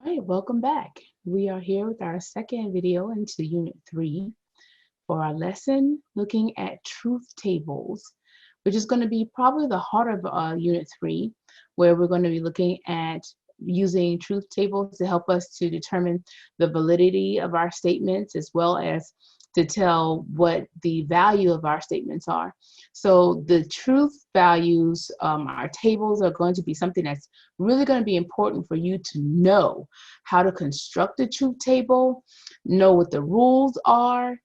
All right, welcome back. We are here with our second video into Unit 3 for our lesson looking at truth tables, which is going to be probably the heart of Unit 3, where we're going to be looking at using truth tables to help us to determine the validity of our statements as well as to tell what the value of our statements are. So the truth values, our tables are going to be something that's really going to be important for you to know how to construct a truth table, know what the rules are,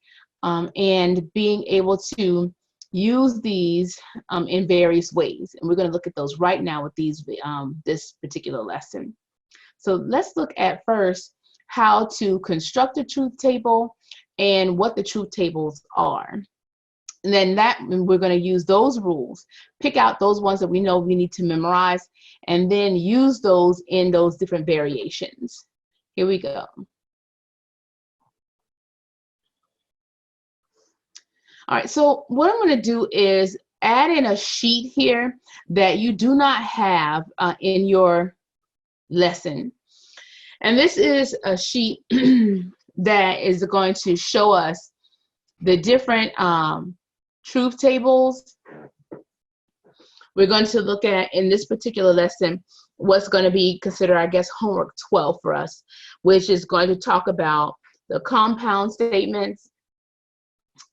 and being able to use these in various ways. And we're going to look at those right now with these this particular lesson. So let's look at first how to construct a truth table and what the truth tables are. And then we're going to use those rules, pick out those ones that we know we need to memorize, and then use those in those different variations. Here we go. All right, so what I'm going to do is add in a sheet here that you do not have in your lesson. And this is a sheet that is going to show us the different truth tables. We're going to look at, in this particular lesson, what's going to be considered, I guess, homework 12 for us, which is going to talk about the compound statements,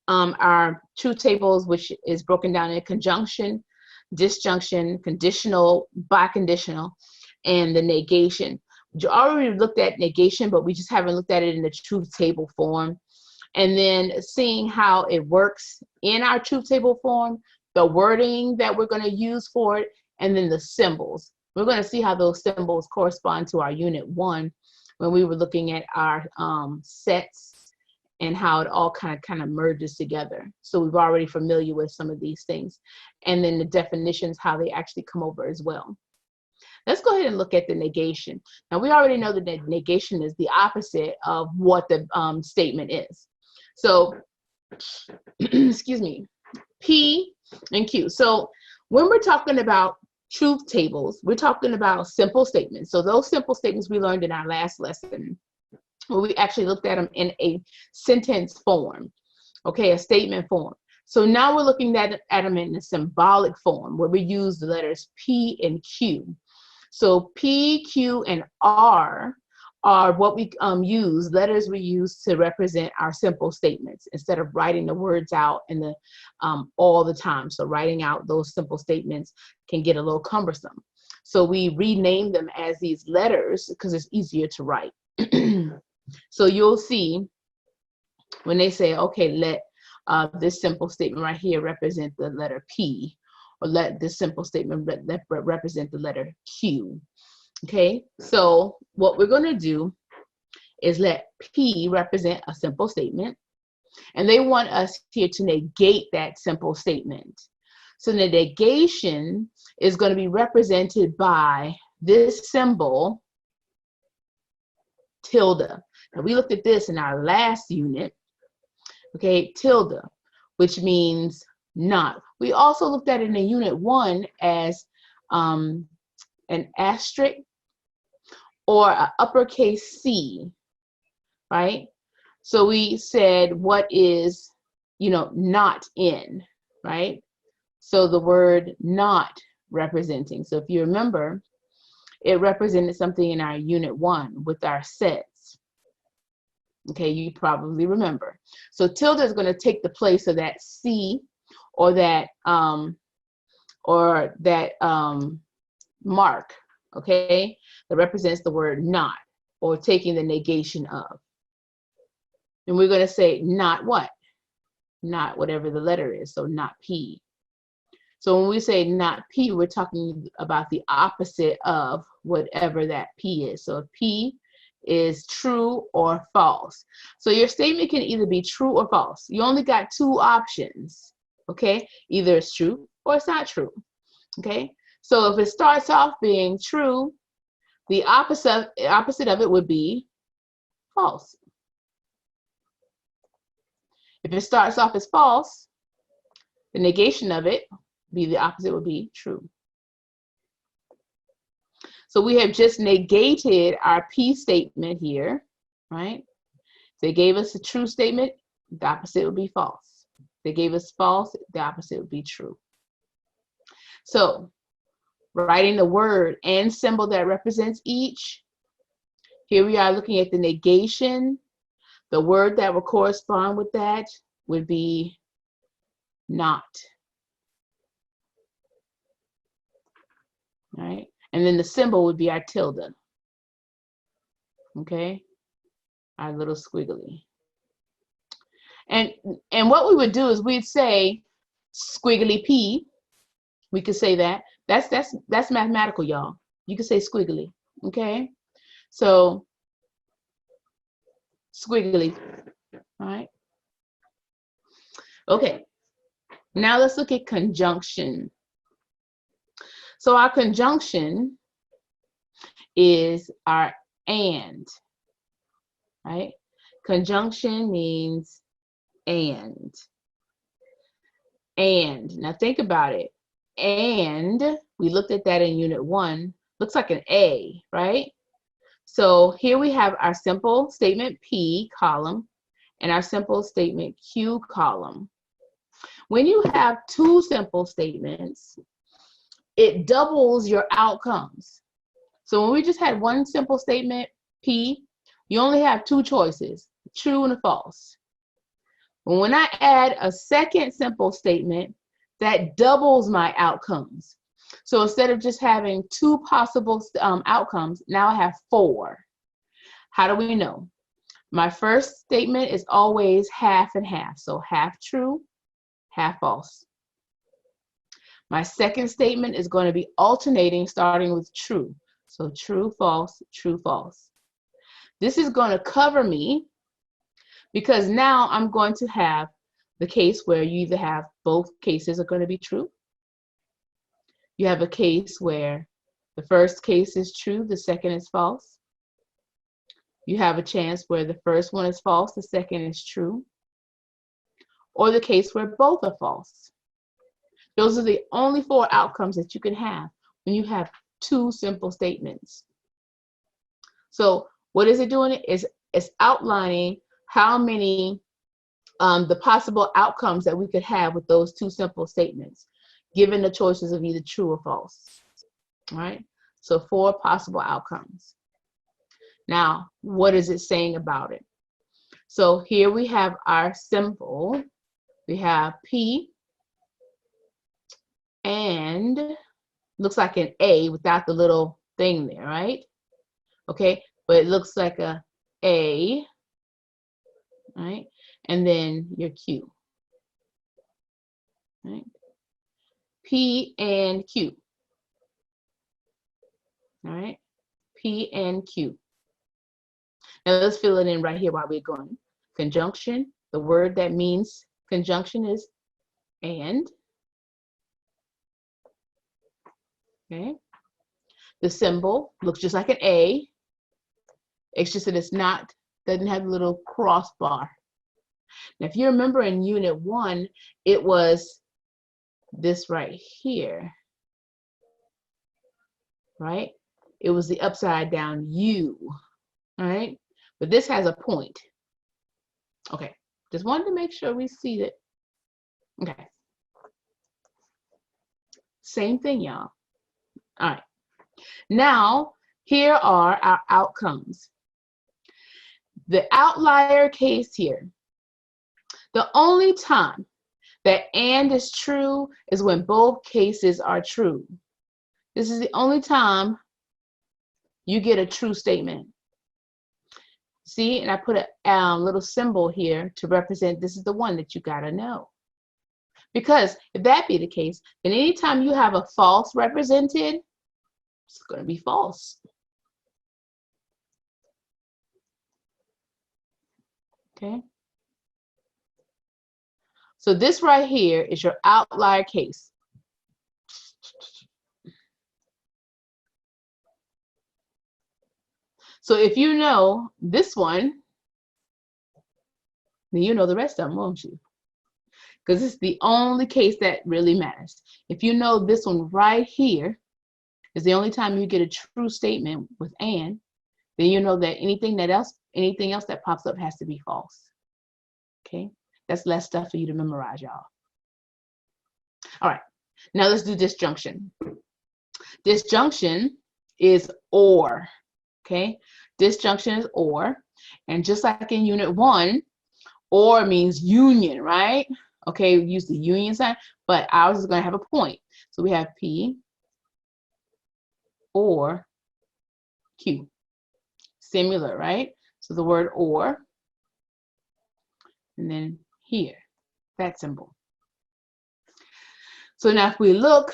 our truth tables, which is broken down in conjunction, disjunction, conditional, biconditional, and the negation. You already looked at negation, but we just haven't looked at it in the truth table form. And then seeing how it works in our truth table form, the wording that we're going to use for it, and then the symbols. We're going to see how those symbols correspond to our Unit 1 when we were looking at our sets and how it all kind of merges together. So we've already familiar with some of these things. And then the definitions, how they actually come over as well. Let's go ahead and look at the negation. Now, we already know that the negation is the opposite of what the statement is. So, excuse me, P and Q. So when we're talking about truth tables, we're talking about simple statements. So those simple statements we learned in our last lesson, where we actually looked at them in a sentence form, okay, a statement form. So now we're looking at them in a symbolic form, where we use the letters P and Q. So P, Q, and R are what we use, letters we use to represent our simple statements instead of writing the words out in the all the time. So writing out those simple statements can get a little cumbersome. So we rename them as these letters because it's easier to write. So you'll see when they say, okay, let this simple statement right here represent the letter P, or let this simple statement represent the letter Q. Okay, so what we're going to do is let P represent a simple statement, and they want us here to negate that simple statement. So the negation is going to be represented by this symbol, tilde. Now, we looked at this in our last unit, okay, tilde, which means not. We also looked at it in Unit 1 as an asterisk or an uppercase C, right? So we said what is, not in, right? So the word not representing. So if you remember, it represented something in our Unit 1 with our sets. Okay, you probably remember. So tilde is going to take the place of that C or that mark, okay, that represents the word not, or taking the negation of. And we're going to say not what? Not whatever the letter is, so not P. So when we say not P, we're talking about the opposite of whatever that P is. So if P is true or false. So your statement can either be true or false. You only got two options, okay? Either it's true or it's not true, okay? So if it starts off being true, the opposite of it would be false. If it starts off as false, the negation of it, the opposite would be true. So we have just negated our P statement here, right? They gave us a true statement, the opposite would be false. They gave us false, the opposite would be true. So writing the word and symbol that represents each, here we are looking at the negation. The word that would correspond with that would be not. All right, and then the symbol would be our tilde. Okay, our little squiggly. And what we would do is we'd say squiggly P. We could say that. That's mathematical, y'all. You could say squiggly. Okay, so squiggly. All right. Okay. Now let's look at conjunction. So our conjunction is our and, right? Conjunction means and. And, now think about it. And, we looked at that in unit 1, looks like an A, right? So here we have our simple statement P column and our simple statement Q column. When you have two simple statements, it doubles your outcomes. So when we just had one simple statement, P, you only have two choices, true and a false. But when I add a second simple statement, that doubles my outcomes. So instead of just having two possible outcomes, now I have 4. How do we know? My first statement is always half and half. So half true, half false. My second statement is going to be alternating, starting with true. So true, false, true, false. This is going to cover me because now I'm going to have the case where you either have both cases are going to be true. You have a case where the first case is true, the second is false. You have a chance where the first one is false, the second is true. Or the case where both are false. Those are the only 4 outcomes that you can have when you have two simple statements. So what is it doing? It's outlining how many the possible outcomes that we could have with those two simple statements, given the choices of either true or false. All right, so 4 possible outcomes. Now, what is it saying about it? So here we have our symbol. We have P, and looks like an A without the little thing there, right? Okay, but it looks like a A, right? And then your Q, right? P and Q, all right? P and Q. Now let's fill it in right here while we're going. Conjunction, the word that means conjunction is and. Okay. The symbol looks just like an A. It's just that it's not, doesn't have a little crossbar. Now, if you remember in unit 1, it was this right here, right? It was the upside down U, all right? But this has a point. Okay, just wanted to make sure we see that. Okay. Same thing, y'all. All right. Now, here are our outcomes. The outlier case here, the only time that and is true is when both cases are true. This is the only time you get a true statement. See, and I put a little symbol here to represent this is the one that you gotta know. Because if that be the case, then anytime you have a false represented, it's going to be false. Okay. So this right here is your outlier case. So if you know this one, then you know the rest of them, won't you? Because it's the only case that really matters. If you know this one right here, is the only time you get a true statement with and, then you know that anything else that pops up has to be false. Okay, that's less stuff for you to memorize, y'all. All right, now let's do disjunction. Disjunction is or. Okay, disjunction is or, and just like in Unit 1, or means union, right? Okay, we use the union sign, but ours is going to have a point. So we have P or Q. Similar, right? So the word or, and then here, that symbol. So now if we look,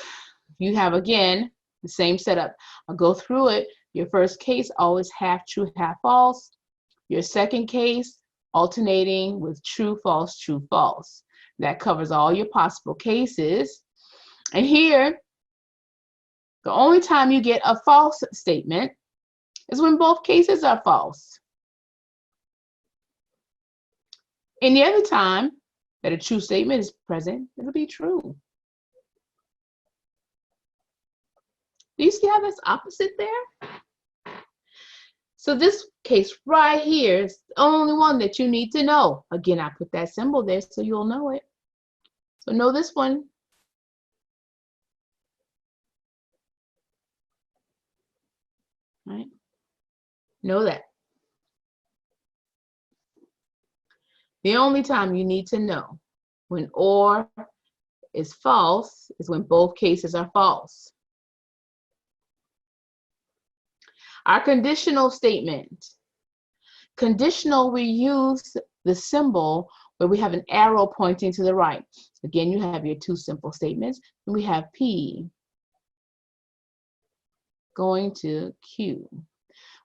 you have again the same setup. I'll go through it. Your first case, always half true, half false. Your second case, alternating with true, false, true, false. That covers all your possible cases. And here, the only time you get a false statement is when both cases are false. Any other time that a true statement is present, it'll be true. Do you see how that's opposite there? So this case right here is the only one that you need to know. Again, I put that symbol there so you'll know it. So know this one. Right? Know that. The only time you need to know when or is false is when both cases are false. Our conditional statement. Conditional, we use the symbol where we have an arrow pointing to the right. Again, you have your two simple statements. And we have P going to Q.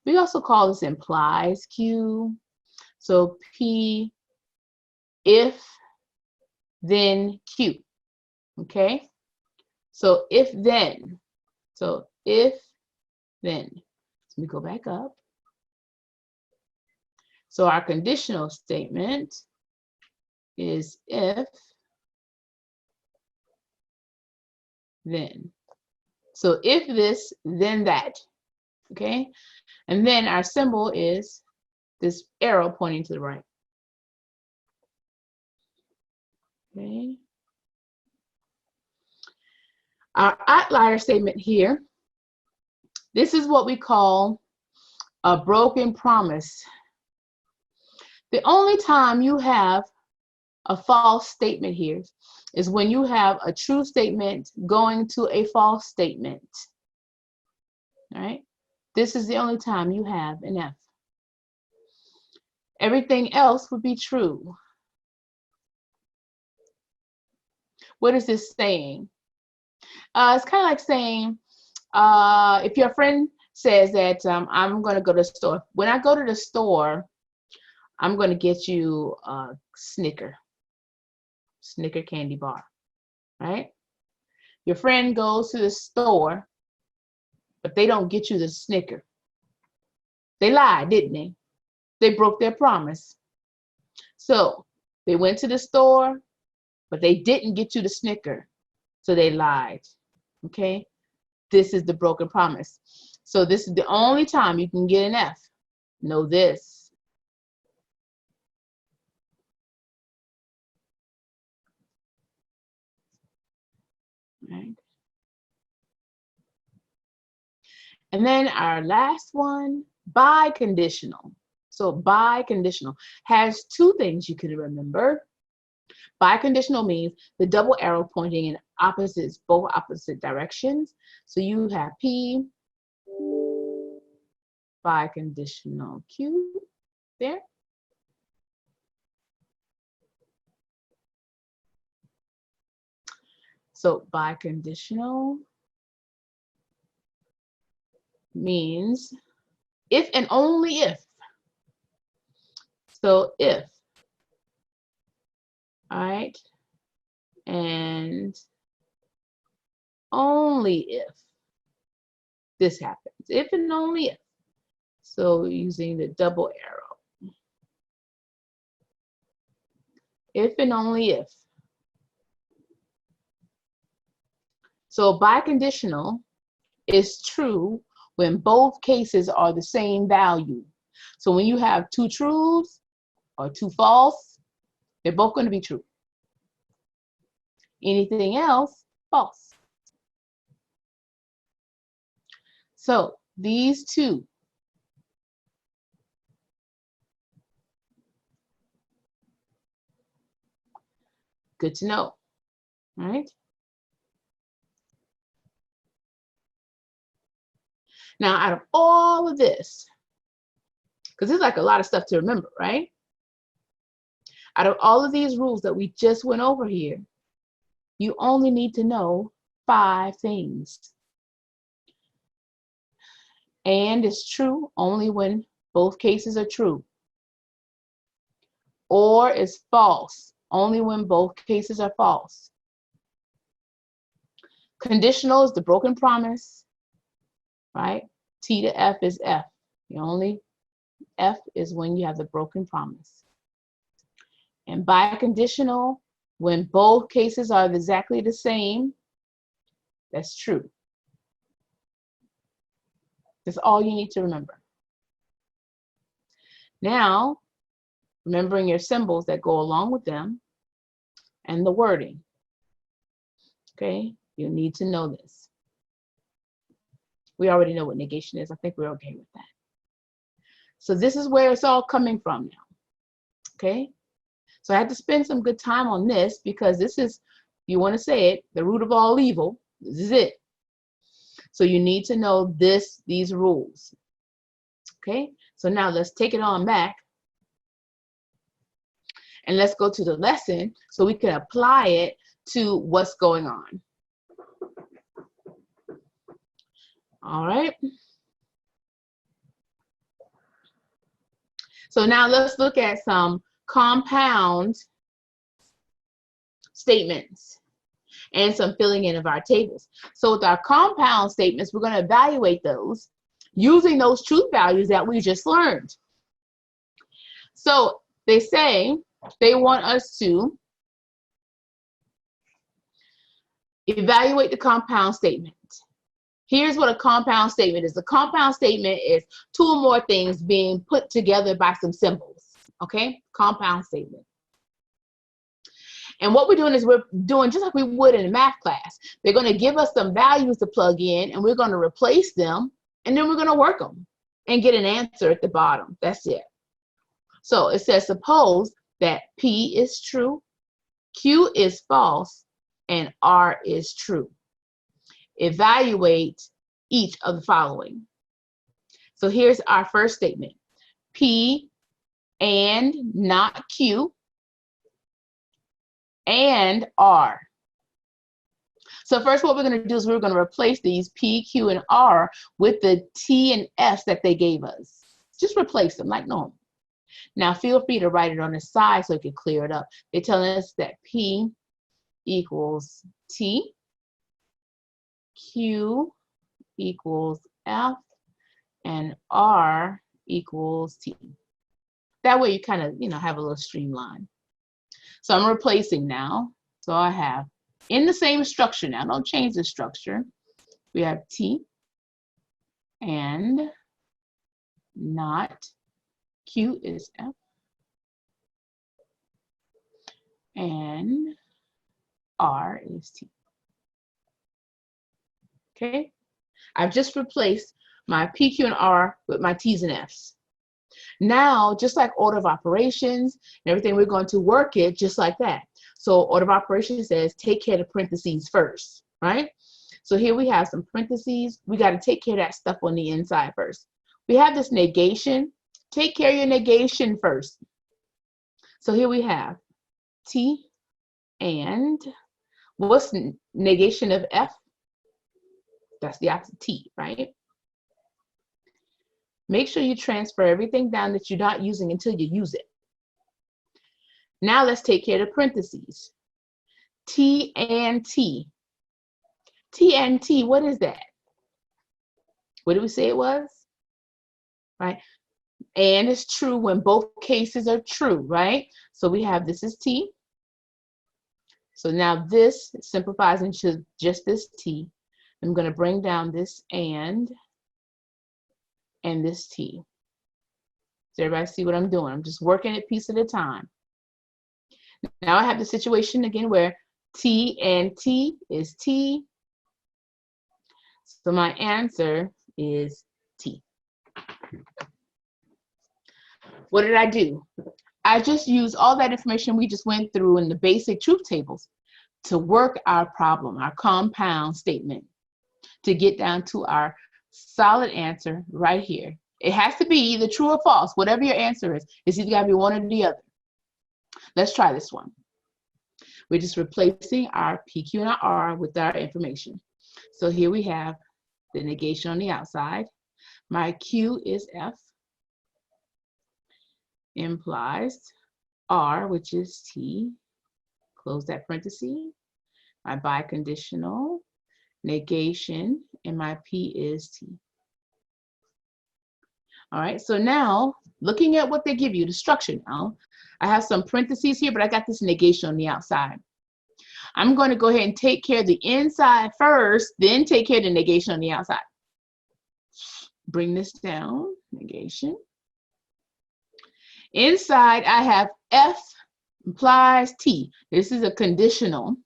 We also call this implies Q. So P, if, then Q. Okay? So if, then. So if, then. Let me go back up. So our conditional statement is if, then. So if this, then that. Okay? And then our symbol is this arrow pointing to the right. Okay? Our outlier statement here, this is what we call a broken promise. The only time you have a false statement here is when you have a true statement going to a false statement. All right? This is the only time you have an F. Everything else would be true. What is this saying? It's kind of like saying, if your friend says that I'm going to go to the store. When I go to the store, I'm going to get you a Snicker candy bar, right? Your friend goes to the store, but they don't get you the Snicker. They lied, didn't they? They broke their promise. So they went to the store, but they didn't get you the Snicker. So they lied, okay? This is the broken promise. So this is the only time you can get an F. Know this. Right. And then our last one, biconditional. So biconditional has two things you can remember. Biconditional means the double arrow pointing in opposites, both opposite directions. So you have P, biconditional Q there. So biconditional means if and only if. So if, all right, and only if this happens, if and only if. So using the double arrow. If and only if. So biconditional is true when both cases are the same value. So when you have two truths or two false, they're both going to be true. Anything else, false. So these two good to know, all right? Now, out of all of this, because there's like a lot of stuff to remember, right? Out of all of these rules that we just went over here, you only need to know 5 things. And is true only when both cases are true. Or is false only when both cases are false. Conditional is the broken promise, right? T to F is F. The only F is when you have the broken promise. And biconditional, when both cases are exactly the same, that's true. That's all you need to remember. Now, remembering your symbols that go along with them and the wording. Okay, you need to know this. We already know what negation is. I think we're okay with that. So this is where it's all coming from now. Okay, so I had to spend some good time on this because this is, if you want to say it, the root of all evil. This is it. So you need to know these rules. Okay, so now let's take it on back and let's go to the lesson so we can apply it to what's going on. All right. So now let's look at some compound statements and some filling in of our tables. So with our compound statements, we're going to evaluate those using those truth values that we just learned. So they say they want us to evaluate the compound statement. Here's what a compound statement is. A compound statement is 2 or more things being put together by some symbols. Okay, compound statement. And what we're doing is we're doing just like we would in a math class. They're going to give us some values to plug in, and we're going to replace them, and then we're going to work them and get an answer at the bottom. That's it. So it says, suppose that P is true, Q is false, and R is true. Evaluate each of the following. So here's our first statement. P and not Q and R. So first what we're going to do is we're going to replace these P, Q, and R with the T and S that they gave us. Just replace them like normal. Now feel free to write it on the side so you can clear it up. They're telling us that P equals T, Q equals F, and R equals T. That way you kind of, have a little streamline. So I'm replacing now. So I have in the same structure now, don't change the structure. We have T and not Q is F and R is T. Okay, I've just replaced my P, Q, and R with my T's and F's. Now, just like order of operations and everything, we're going to work it just like that. So order of operations says take care of the parentheses first, right? So here we have some parentheses. We got to take care of that stuff on the inside first. We have this negation. Take care of your negation first. So here we have T and what's negation of F? That's the opposite T, right? Make sure you transfer everything down that you're not using until you use it. Now let's take care of the parentheses. T and T. T and T, what is that? What did we say it was? Right? And it's true when both cases are true, right? So we have this is T. So now this simplifies into just this T. I'm going to bring down this and this T. Does everybody see what I'm doing? I'm just working it piece at a time. Now I have the situation again where T and T is T. So my answer is T. What did I do? I just used all that information we just went through in the basic truth tables to work our problem, our compound statement, to get down to our solid answer right here. It has to be either true or false, whatever your answer is. It's either got to be one or the other. Let's try this one. We're just replacing our PQ and our R with our information. So here we have the negation on the outside. My Q is F, implies R, which is T. Close that parenthesis. My biconditional, negation, and my P is T. All right, so now looking at what they give you, the structure now, I have some parentheses here, but I got this negation on the outside. I'm going to go ahead and take care of the inside first, then take care of the negation on the outside. Bring this down, negation. Inside, I have F implies T. This is a conditional.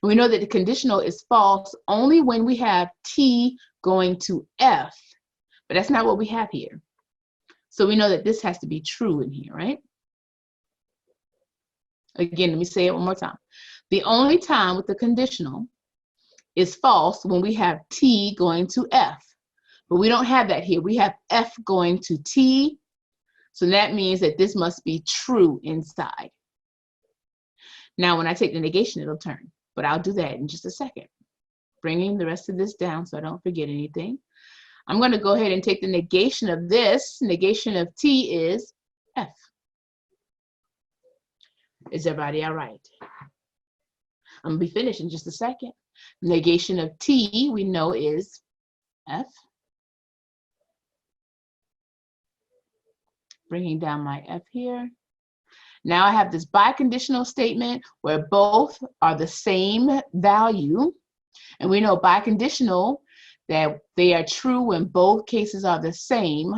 We know that the conditional is false only when we have T going to F, but that's not what we have here. So we know that this has to be true in here, right? Again, let me say it one more time. The only time with the conditional is false when we have T going to F, but we don't have that here. We have F going to T, so that means that this must be true inside. Now, when I take the negation, it'll turn, but I'll do that in just a second. Bringing the rest of this down so I don't forget anything. I'm going to go ahead and take the negation of this. Negation of T is F. Is everybody all right? I'm going to be finished in just a second. Negation of T, we know, is F. Bringing down my F here. Now I have this biconditional statement where both are the same value. And we know biconditional, that they are true when both cases are the same.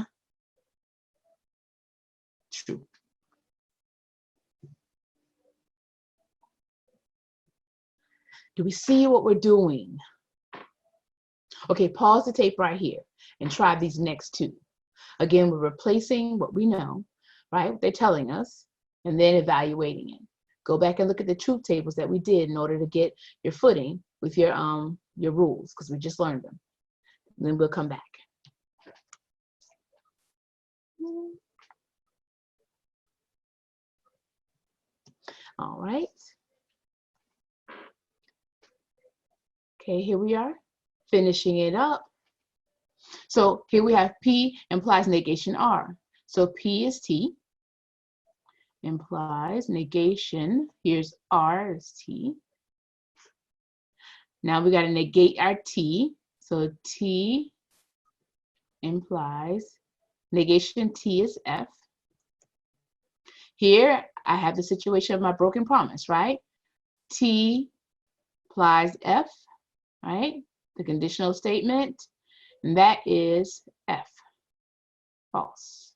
True. Do we see what we're doing? Okay, pause the tape right here and try these next two. Again, we're replacing what we know, right? What they're telling us, and then evaluating it. Go back and look at the truth tables that we did in order to get your footing with your rules, because we just learned them. And then we'll come back. All right. Okay, here we are, finishing it up. So here we have P implies negation R. So P is T, implies negation. Here's R is T. Now we got to negate our T. So T implies negation T is F. Here I have the situation of my broken promise, right? T implies F, right? The conditional statement, and that is F, false.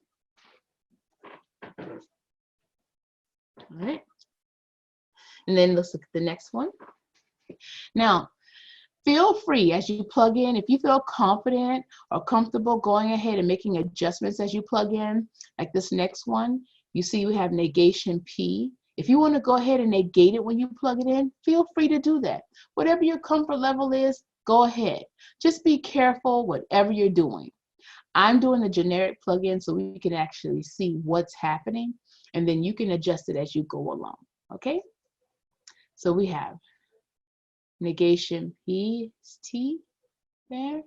All right. And then let's look at the next one. Now, feel free as you plug in, if you feel confident or comfortable going ahead and making adjustments as you plug in, like this next one, you see we have negation P. If you want to go ahead and negate it when you plug it in, feel free to do that. Whatever your comfort level is, go ahead. Just be careful whatever you're doing. I'm doing the generic plug-in so we can actually see what's happening, and then you can adjust it as you go along, okay? So we have negation P is T there,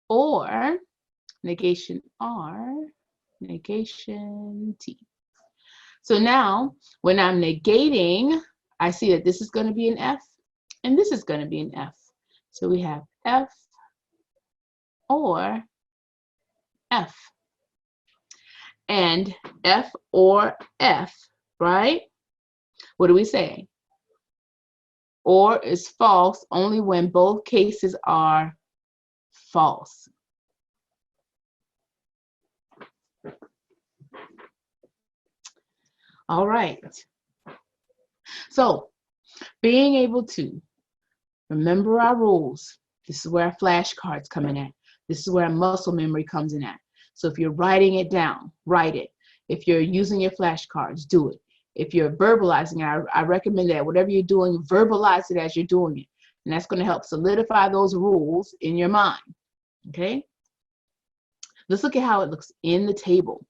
or negation R, negation T. So now when I'm negating, I see that this is going to be an F and this is going to be an F. So we have F or F. And F or F, right? What do we say? or is false only when both cases are false. All right. So being able to remember our rules. This is where our flashcards come in at. This is where our muscle memory comes in at. So if you're writing it down, write it. If you're using your flashcards, do it. If you're verbalizing it, I recommend that whatever you're doing, verbalize it as you're doing it. And that's going to help solidify those rules in your mind. Okay? Let's look at how it looks in the table.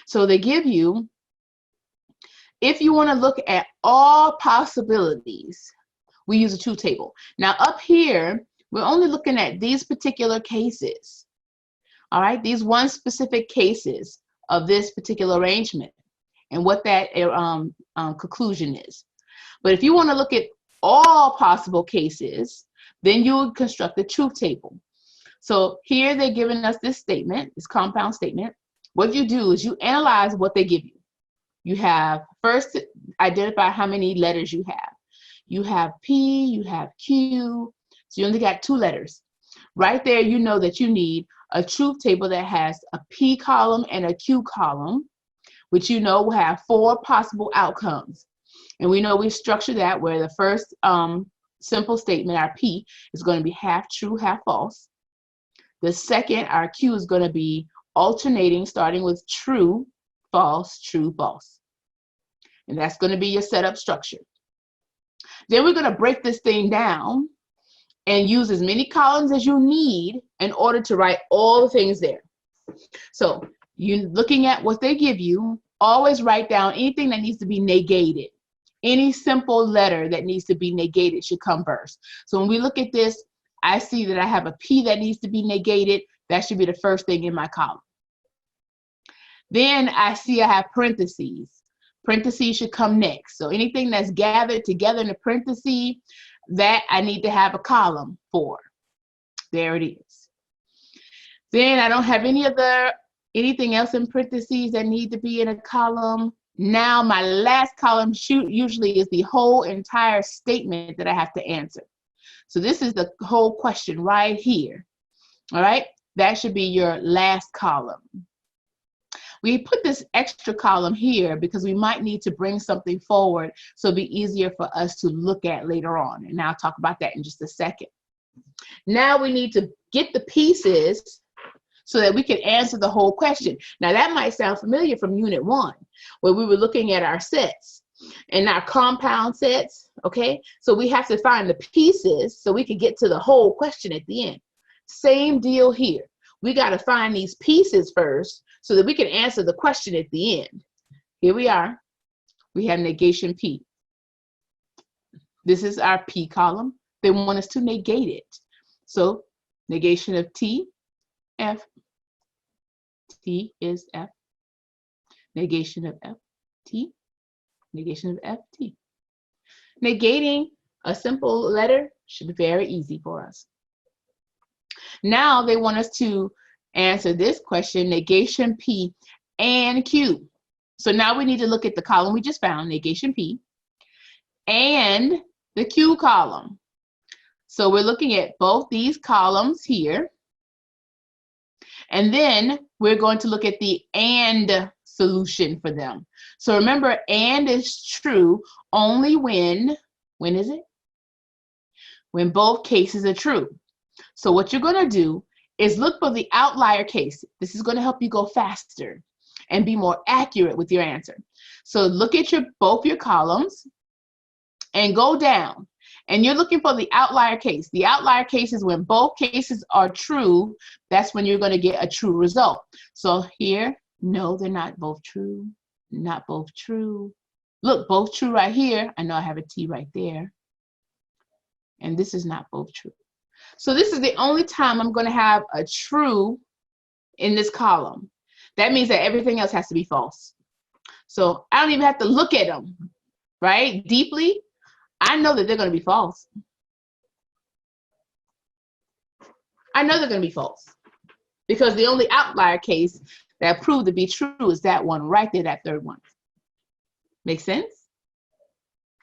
So they give you, if you want to look at all possibilities, we use a truth table. Now up here, we're only looking at these particular cases. All right, these one specific cases of this particular arrangement and what that conclusion is. But if you want to look at all possible cases, then you would construct a truth table. So here they're giving us this statement, this compound statement. What you do is you analyze what they give you. You have first identify how many letters you have. You have P, you have Q, so you only got 2 letters. Right there, you know that you need a truth table that has a P column and a Q column, which you know will have 4 possible outcomes. And we know we structure that where the first simple statement, our P, is going to be half true, half false. The second, our Q, is going to be alternating, starting with true, false, true, false. And that's going to be your setup structure. Then we're going to break this thing down and use as many columns as you need in order to write all the things there. So you looking at what they give you, always write down anything that needs to be negated. Any simple letter that needs to be negated should come first. So when we look at this, I see that I have a P that needs to be negated. That should be the first thing in my column. Then I see I have parentheses. Parentheses should come next. So anything that's gathered together in a parenthesis, that I need to have a column for. There it is. Then I don't have anything else in parentheses that need to be in a column. Now my last column usually is the whole entire statement that I have to answer. So this is the whole question right here. All right, that should be your last column. We put this extra column here because we might need to bring something forward so it'll be easier for us to look at later on. And I'll talk about that in just a second. Now we need to get the pieces so that we can answer the whole question. Now that might sound familiar from Unit 1, where we were looking at our sets and our compound sets, okay? So we have to find the pieces so we can get to the whole question at the end. Same deal here. We got to find these pieces first so that we can answer the question at the end. Here we are. We have negation P. This is our P column. They want us to negate it. So negation of T, F. T is F. Negation of F, T. Negation of F, T. Negating a simple letter should be very easy for us. Now they want us to answer this question, negation P and Q. So now we need to look at the column we just found, negation P, and the Q column. So we're looking at both these columns here. And then we're going to look at the AND solution for them. So remember, AND is true only when is it? When both cases are true. So what you're going to do is look for the outlier case. This is going to help you go faster and be more accurate with your answer. So look at both your columns and go down. And you're looking for the outlier case. The outlier case is when both cases are true. That's when you're going to get a true result. So here, no, they're not both true. Not both true. Look, both true right here. I know I have a T right there. And this is not both true. So this is the only time I'm going to have a true in this column. That means that everything else has to be false. So I don't even have to look at them, right? Deeply, I know that they're going to be false. I know they're going to be false because the only outlier case that proved to be true is that one right there, that third one. Make sense?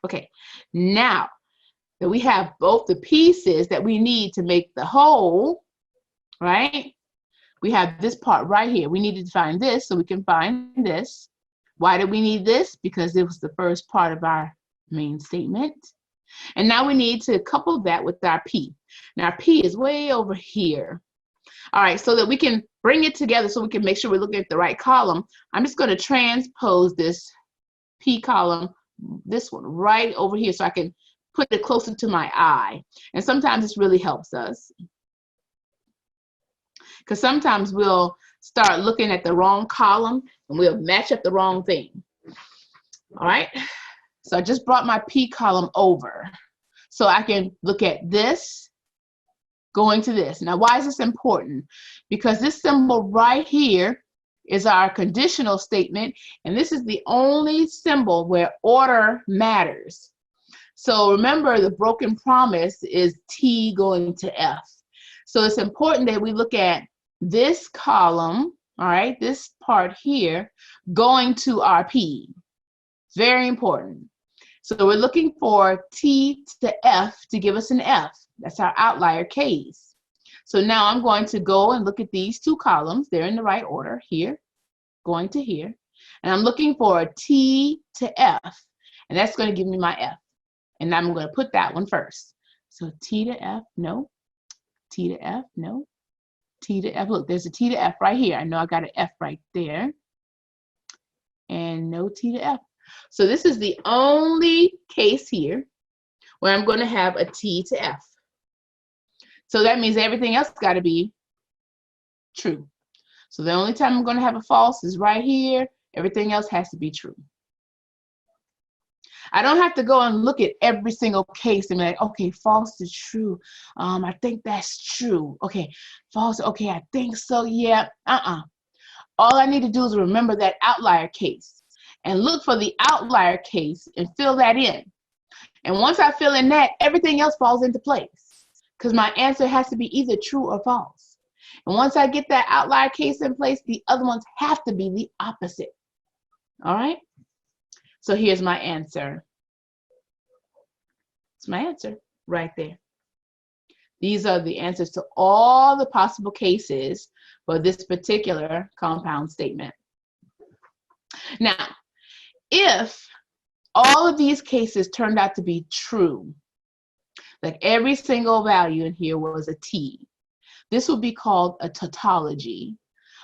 Okay, now that we have both the pieces that we need to make the whole, right? We have this part right here. We needed to find this, so we can find this. Why did we need this? Because it was the first part of our main statement. And now we need to couple that with our P. Now our P is way over here. All right, so that we can bring it together so we can make sure we're looking at the right column, I'm just going to transpose this P column, this one right over here, so I can put it closer to my eye. And sometimes this really helps us, because sometimes we'll start looking at the wrong column and we'll match up the wrong thing. All right, so I just brought my P column over so I can look at this going to this. Now, why is this important? Because this symbol right here is our conditional statement, and this is the only symbol where order matters. So remember, the broken promise is T going to F. So it's important that we look at this column, all right, this part here, going to our P. Very important. So we're looking for T to F to give us an F. That's our outlier case. So now I'm going to go and look at these two columns. They're in the right order, here, going to here. And I'm looking for a T to F, and that's going to give me my F. And I'm going to put that one first. So T to F, no. T to F, no. T to F, look, there's a T to F right here. I know I got an F right there. And no T to F. So this is the only case here where I'm going to have a T to F. So that means everything else got to be true. So the only time I'm going to have a false is right here. Everything else has to be true. I don't have to go and look at every single case and be like, okay, false is true. I think that's true. Okay, false. Okay, I think so. Yeah. All I need to do is remember that outlier case and look for the outlier case and fill that in. And once I fill in that, everything else falls into place because my answer has to be either true or false. And once I get that outlier case in place, the other ones have to be the opposite. All right? So here's my answer. It's my answer right there. These are the answers to all the possible cases for this particular compound statement. Now, if all of these cases turned out to be true, like every single value in here was a T, this would be called a tautology.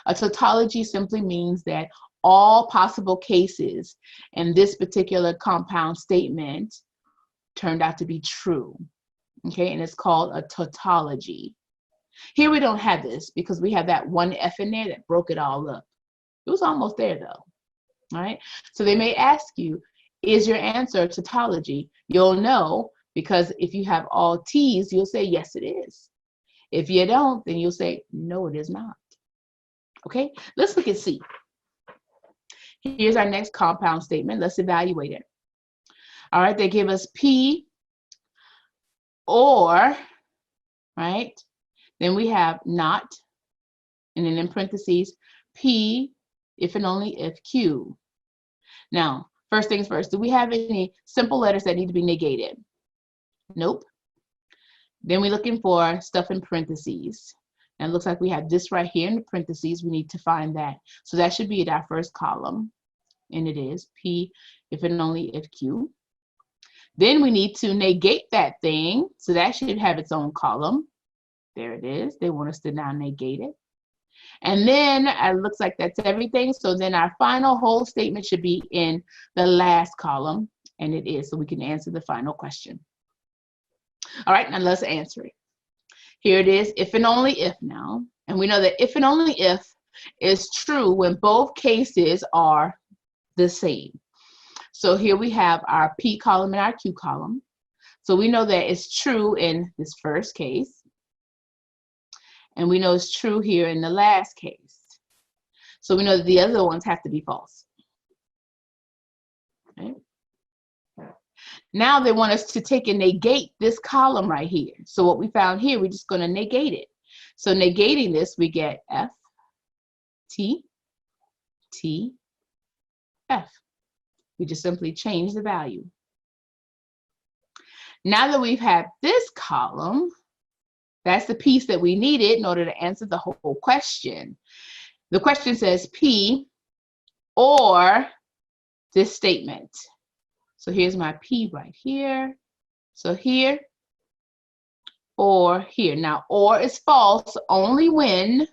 A tautology simply means that all possible cases in this particular compound statement turned out to be true. Okay, and it's called a tautology. Here we don't have this because we have that one F in there that broke it all up. It was almost there though. All right, so they may ask you, is your answer a tautology? You'll know because if you have all T's, you'll say, yes, it is. If you don't, then you'll say, no, it is not. Okay, let's look at C. Here's our next compound statement. Let's evaluate it. All right, they give us P or, right? Then we have not, and then in parentheses, P, if and only if Q. Now, first things first, do we have any simple letters that need to be negated? Nope. Then we're looking for stuff in parentheses. And it looks like we have this right here in the parentheses. We need to find that. So that should be at our first column. And it is P, if and only if Q. Then we need to negate that thing. So that should have its own column. There it is. They want us to now negate it. And then it looks like that's everything. So then our final whole statement should be in the last column. And it is. So we can answer the final question. All right, now let's answer it. Here it is, if and only if now. And we know that if and only if is true when both cases are the same. So here we have our P column and our Q column. So we know that it's true in this first case. And we know it's true here in the last case. So we know that the other ones have to be false. Okay. Now they want us to take and negate this column right here. So what we found here, we're just going to negate it. So negating this, we get F, T, T, F. We just simply change the value. Now that we've had this column, that's the piece that we needed in order to answer the whole question. The question says P or this statement. So here's my P right here. So here or here. Now, or is false only when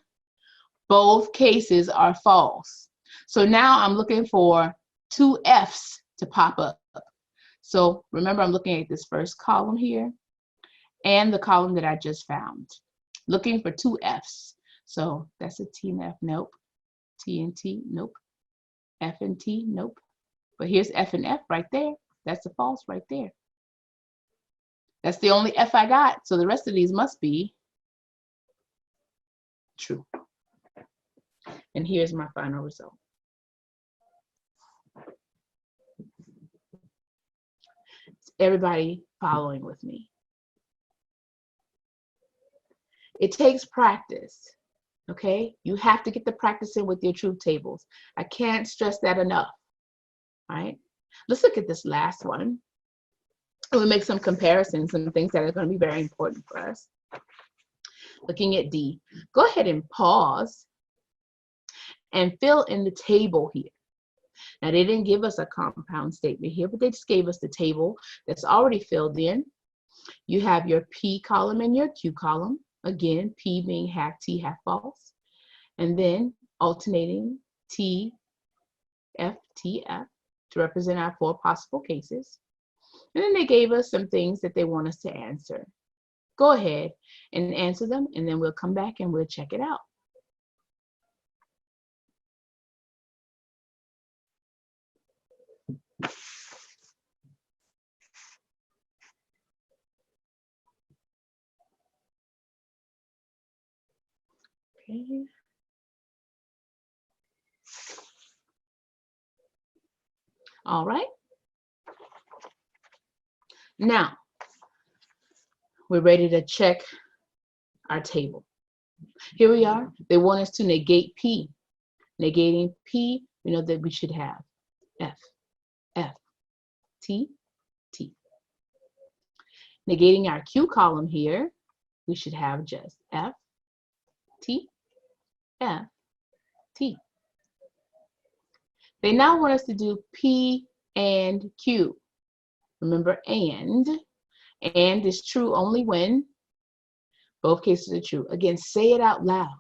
both cases are false. So now I'm looking for two F's to pop up. So remember, I'm looking at this first column here and the column that I just found. Looking for two F's. So that's a T and F, nope. T and T, nope. F and T, nope. But here's F and F right there. That's a false right there. That's the only F I got. So the rest of these must be true. And here's my final result. Is everybody following with me? It takes practice, okay? You have to get the practice in with your truth tables. I can't stress that enough, all right? Let's look at this last one. We'll make some comparisons, some things that are going to be very important for us. Looking at D, go ahead and pause and fill in the table here. Now, they didn't give us a compound statement here, but they just gave us the table that's already filled in. You have your P column and your Q column. Again, P being half T, half false. And then alternating T, F, T, F to represent our four possible cases. And then they gave us some things that they want us to answer. Go ahead and answer them, and then we'll come back and we'll check it out. Okay. All right. Now, we're ready to check our table. Here we are. They want us to negate P. Negating P, we know that we should have F, F, T, T. Negating our Q column here, we should have just F, T, F, T. They now want us to do P and Q. Remember, and is true only when both cases are true. Again, say it out loud,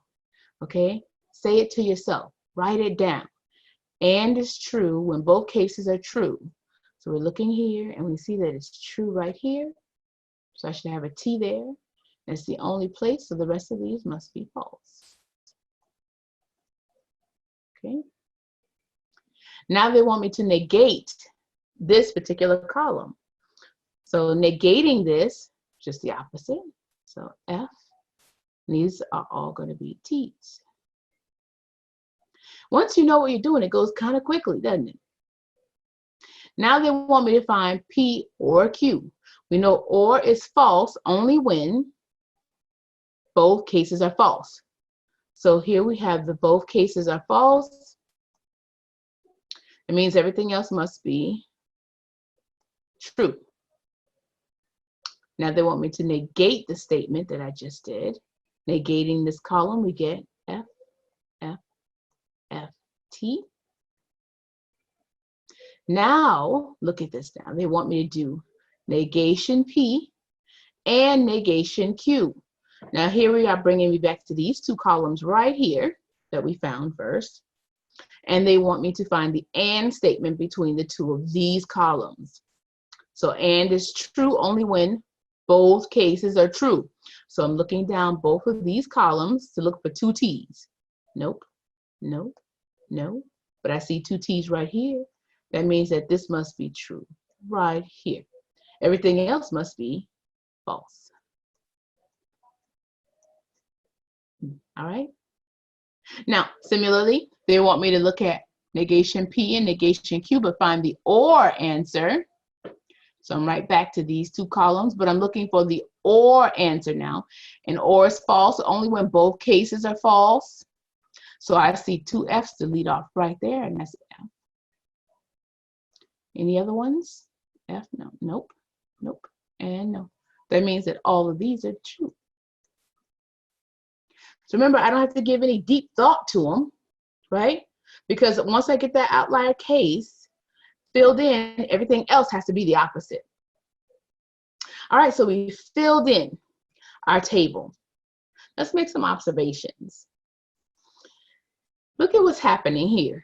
okay? Say it to yourself. Write it down. And is true when both cases are true. So we're looking here, and we see that it's true right here. So I should have a T there. That's the only place, so the rest of these must be false. Okay. Now they want me to negate this particular column. So negating this, just the opposite. So F, these are all going to be T's. Once you know what you're doing, it goes kind of quickly, doesn't it? Now they want me to find P or Q. We know or is false only when both cases are false. So here we have the both cases are false. It means everything else must be true. Now they want me to negate the statement that I just did. Negating this column, we get F, F, F, T. Now, look at this now. They want me to do negation P and negation Q. Now here we are bringing me back to these two columns right here that we found first. And they want me to find the and statement between the two of these columns. So and is true only when both cases are true. So I'm looking down both of these columns to look for two T's. Nope, nope, no. But I see two T's right here. That means that this must be true right here. Everything else must be false. All right. Now, similarly, they want me to look at negation P and negation Q, but find the or answer. So I'm right back to these two columns, but I'm looking for the or answer now. And or is false only when both cases are false. So I see two F's to lead off right there, and that's F. Any other ones? F? No. Nope. Nope. and no. That means that all of these are true. So remember, I don't have to give any deep thought to them, right? Because once I get that outlier case filled in, everything else has to be the opposite. All right, so we filled in our table. Let's make some observations. Look at what's happening here.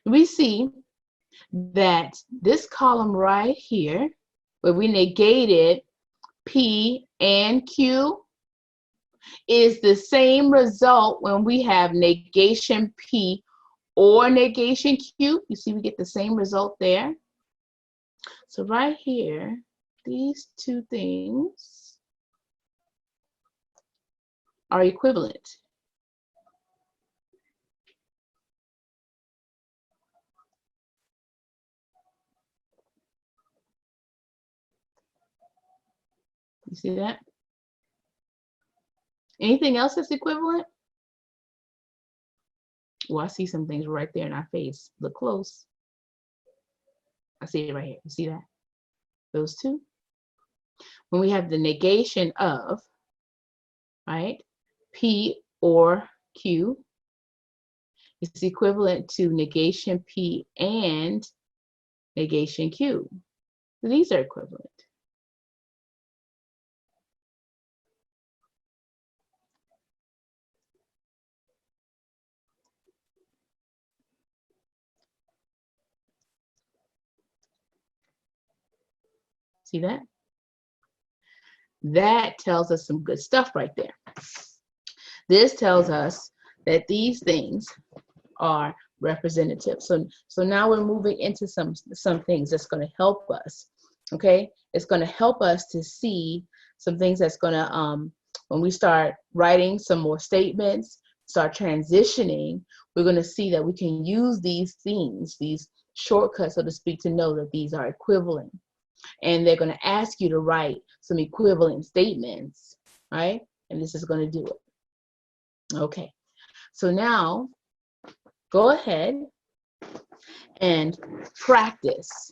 We see that this column right here, where we negated P and Q, is the same result when we have negation P or negation Q. You see we get the same result there. So right here, these two things are equivalent. You see that? Anything else that's equivalent? Well, I see some things right there in our face. Look close. I see it right here. You see that? Those two. When we have the negation of, right, P or Q, it's equivalent to negation P and negation Q. So these are equivalent. See that? That tells us some good stuff right there. This tells us that these things are representative. So now we're moving into some things that's going to help us. Okay, it's going to help us to see some things that's going to when we start writing some more statements, start transitioning, we're going to see that we can use these things, these shortcuts, so to speak, to know that these are equivalent. And they're going to ask you to write some equivalent statements, right? And this is going to do it. Okay, so now go ahead and practice.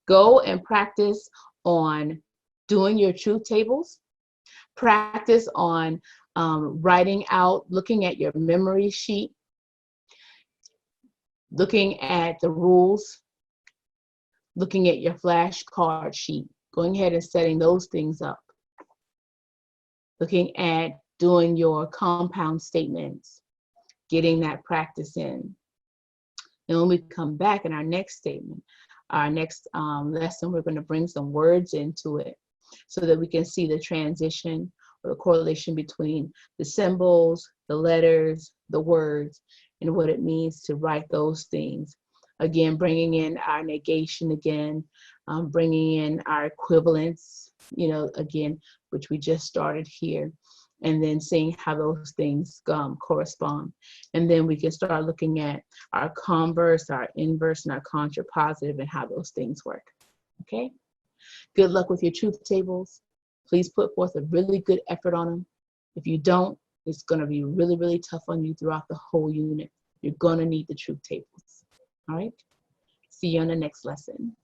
Go and practice on doing your truth tables. Practice on writing out, looking at your memory sheet, looking at the rules, looking at your flashcard sheet, going ahead and setting those things up, looking at doing your compound statements, getting that practice in. And when we come back in our next statement, our next lesson, we're going to bring some words into it so that we can see the transition or the correlation between the symbols, the letters, the words, and what it means to write those things. Again, bringing in our negation again, bringing in our equivalence, you know, again, which we just started here, and then seeing how those things correspond. And then we can start looking at our converse, our inverse, and our contrapositive and how those things work, okay? Good luck with your truth tables. Please put forth a really good effort on them. If you don't, it's gonna be really, really tough on you throughout the whole unit. You're gonna need the truth tables. All right, see you on the next lesson.